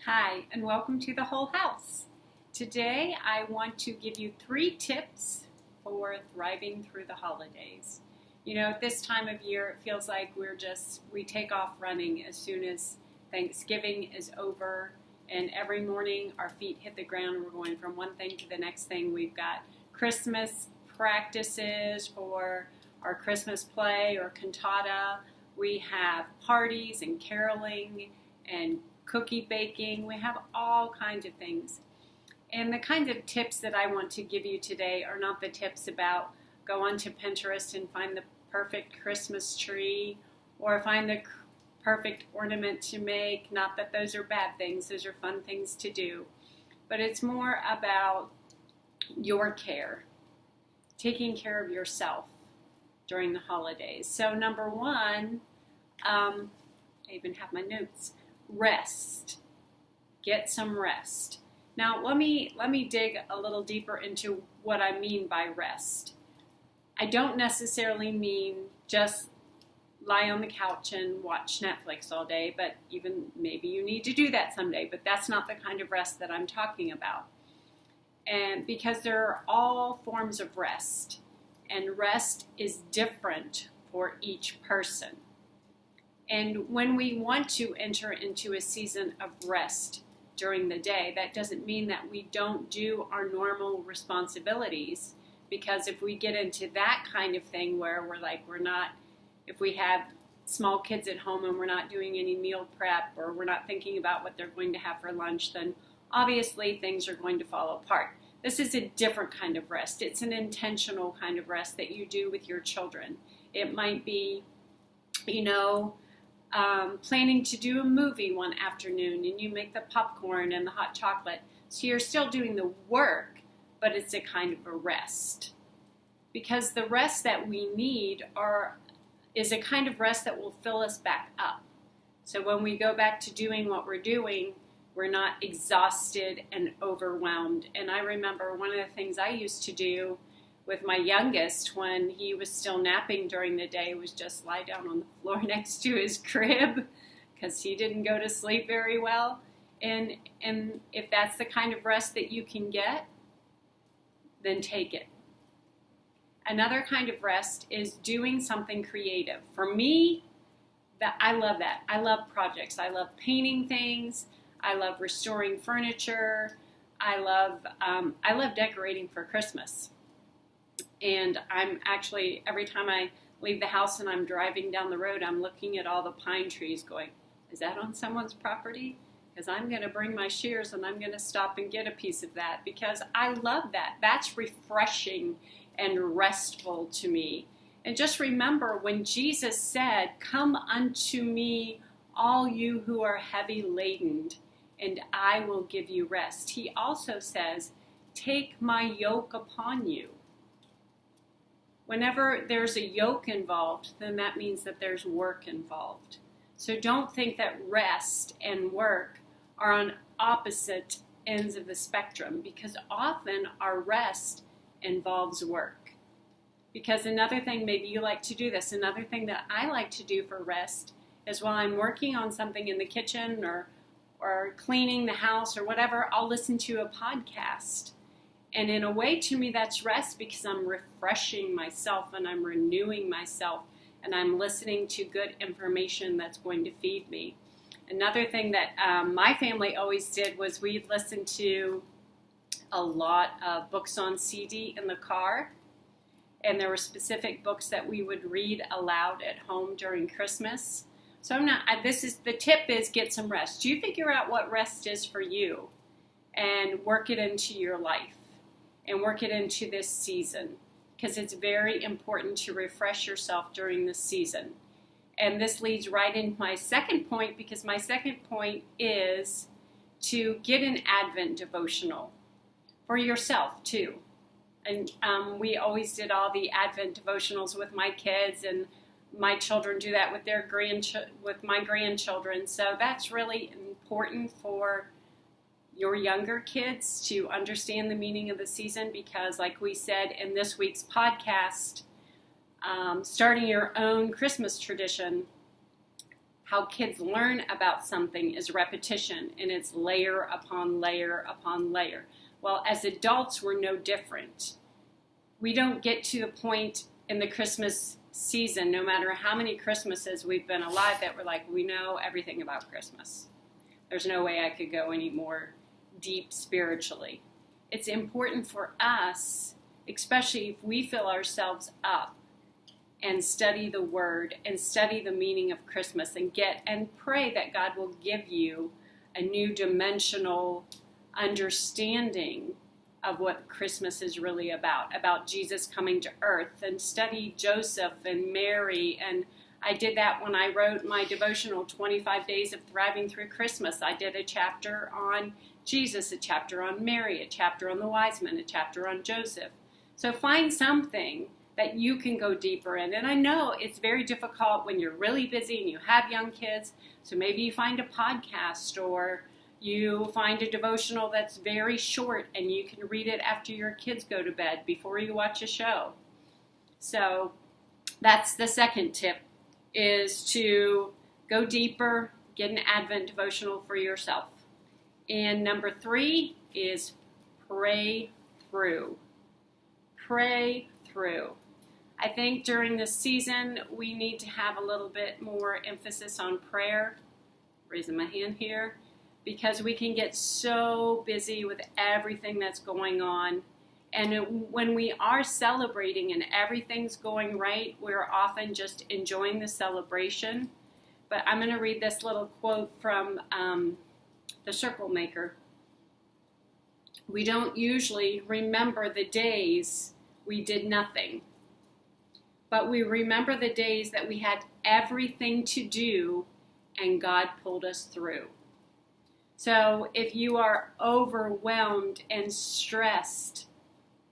Hi, and welcome to the Whole House. Today I want to give you 3 tips for thriving through the holidays. You know, at this time of year, it feels like we take off running as soon as Thanksgiving is over, and every morning our feet hit the ground. We're going from one thing to the next thing. We've got Christmas practices for our Christmas play or cantata. We have parties and caroling and cookie baking. We have all kinds of things. And the kinds of tips that I want to give you today are not the tips about go onto Pinterest and find the perfect Christmas tree or find the perfect ornament to make. Not that those are bad things, those are fun things to do. But it's more about your care, taking care of yourself during the holidays. So number one, I even have my notes. Rest. Get some rest. Now let me dig a little deeper into what I mean by rest. I don't necessarily mean just lie on the couch and watch Netflix all day, but even maybe you need to do that someday, but that's not the kind of rest that I'm talking about. And because there are all forms of rest, and rest is different for each person. And when we want to enter into a season of rest during the day, that doesn't mean that we don't do our normal responsibilities, because if we get into that kind of thing where if we have small kids at home and we're not doing any meal prep or we're not thinking about what they're going to have for lunch, then obviously things are going to fall apart. This is a different kind of rest. It's an intentional kind of rest that you do with your children. It might be, planning to do a movie one afternoon and you make the popcorn and the hot chocolate. So you're still doing the work, but it's a kind of a rest. Because the rest that we need is a kind of rest that will fill us back up. So when we go back to doing what we're doing, we're not exhausted and overwhelmed. And I remember one of the things I used to do with my youngest when he was still napping during the day was just lie down on the floor next to his crib because he didn't go to sleep very well. And if that's the kind of rest that you can get, then take it. Another kind of rest is doing something creative. For me, I love that. I love projects. I love painting things. I love restoring furniture. I love decorating for Christmas. And I'm actually, every time I leave the house and I'm driving down the road, I'm looking at all the pine trees going, is that on someone's property? Because I'm going to bring my shears and I'm going to stop and get a piece of that because I love that. That's refreshing and restful to me. And just remember when Jesus said, come unto me, all you who are heavy laden, and I will give you rest. He also says, take my yoke upon you. Whenever there's a yoke involved, then that means that there's work involved. So don't think that rest and work are on opposite ends of the spectrum, because often our rest involves work. Because another thing, maybe you like to do this, another thing that I like to do for rest is while I'm working on something in the kitchen or cleaning the house or whatever, I'll listen to a podcast. And in a way, to me, that's rest because I'm refreshing myself and I'm renewing myself and I'm listening to good information that's going to feed me. Another thing that my family always did was we'd listen to a lot of books on CD in the car. And there were specific books that we would read aloud at home during Christmas. So the tip is get some rest. You figure out what rest is for you and work it into your life. And work it into this season, because it's very important to refresh yourself during this season. And this leads right into my second point, because my second point is to get an Advent devotional for yourself too. And we always did all the Advent devotionals with my kids, and my children do that with my grandchildren. So that's really important for your younger kids to understand the meaning of the season, because like we said in this week's podcast, starting your own Christmas tradition how kids learn about something is repetition, and it's layer upon layer upon layer. Well, as adults, we're no different. We don't get to the point in the Christmas season, no matter how many Christmases we've been alive, that we're like, we know everything about Christmas. There's no way I could go any more deep spiritually. It's important for us, especially if we fill ourselves up and study the Word and study the meaning of Christmas and pray that God will give you a new dimensional understanding of what Christmas is really about Jesus coming to earth, and study Joseph and Mary. And I did that when I wrote my devotional, 25 Days of Thriving Through Christmas. I did a chapter on Jesus, a chapter on Mary, a chapter on the wise men, a chapter on Joseph. So find something that you can go deeper in. And I know it's very difficult when you're really busy and you have young kids. So maybe you find a podcast, or you find a devotional that's very short and you can read it after your kids go to bed before you watch a show. So that's the second tip, is to go deeper, get an Advent devotional for yourself. And number 3 is pray through. Pray through. I think during this season, we need to have a little bit more emphasis on prayer. Raising my hand here. Because we can get so busy with everything that's going on. And when we are celebrating and everything's going right, we're often just enjoying the celebration. But I'm going to read this little quote from the Circle Maker. We don't usually remember the days we did nothing, but we remember the days that we had everything to do and God pulled us through. So if you are overwhelmed and stressed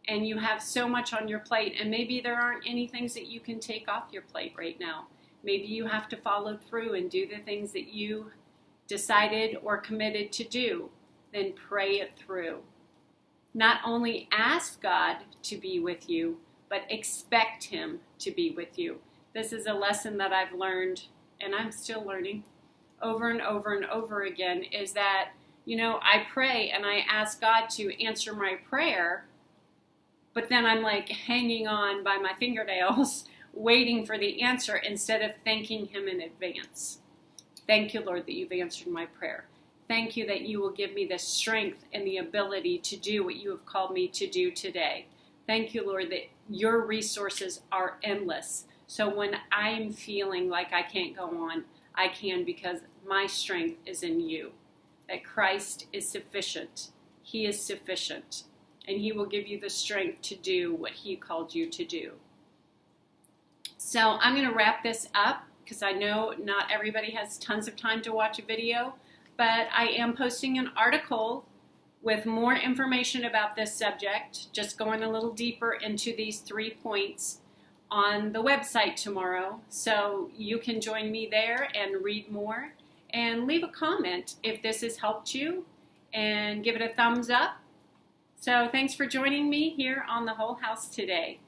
and you have so much on your plate, and maybe there aren't any things that you can take off your plate right now, maybe you have to follow through and do the things that you decided or committed to do, then pray it through. Not only ask God to be with you, but expect Him to be with you. This is a lesson that I've learned, and I'm still learning over and over and over again, is that, I pray and I ask God to answer my prayer, but then I'm like hanging on by my fingernails, waiting for the answer instead of thanking Him in advance. Thank you, Lord, that you've answered my prayer. Thank you that you will give me the strength and the ability to do what you have called me to do today. Thank you, Lord, that your resources are endless. So when I'm feeling like I can't go on, I can, because my strength is in you. That Christ is sufficient. He is sufficient. And He will give you the strength to do what He called you to do. So I'm going to wrap this up, because I know not everybody has tons of time to watch a video. But I am posting an article with more information about this subject, just going a little deeper into these 3 points on the website tomorrow. So you can join me there and read more, and leave a comment if this has helped you, and give it a thumbs up. So thanks for joining me here on The Whole House today.